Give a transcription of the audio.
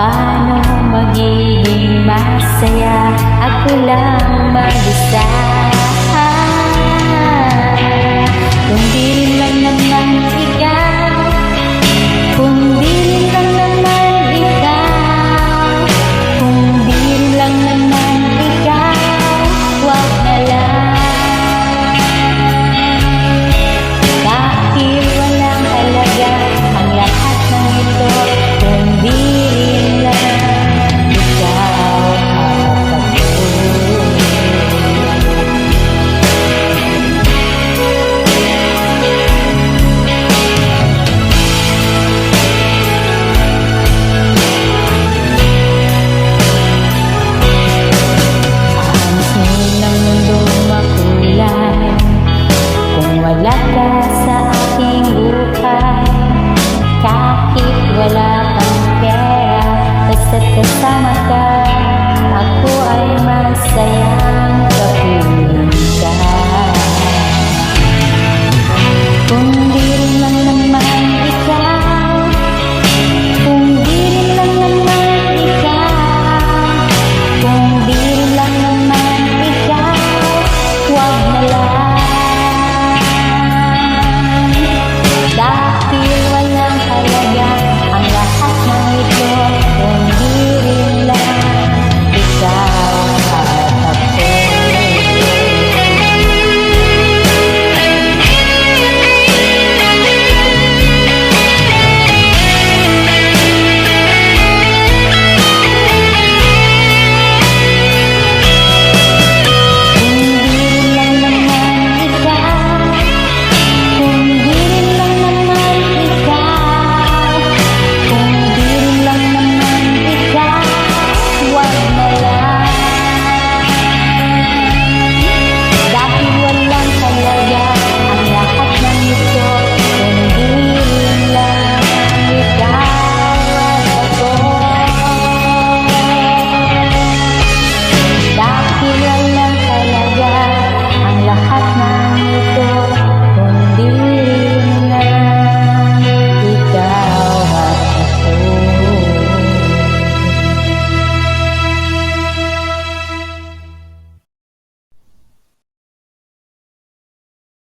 Paano magiging masaya? Ako lang mag-isa. Kung di rin lang naman ikaw, kung di rin lang naman ikaw, kung di rin lang naman ikaw, wag na lang. Dahil walang halaga ang lahat ng ito, kung di rin lang ikaw at ako. Wala ka sa aking buhay, kahit wala kang pera, basta't kasama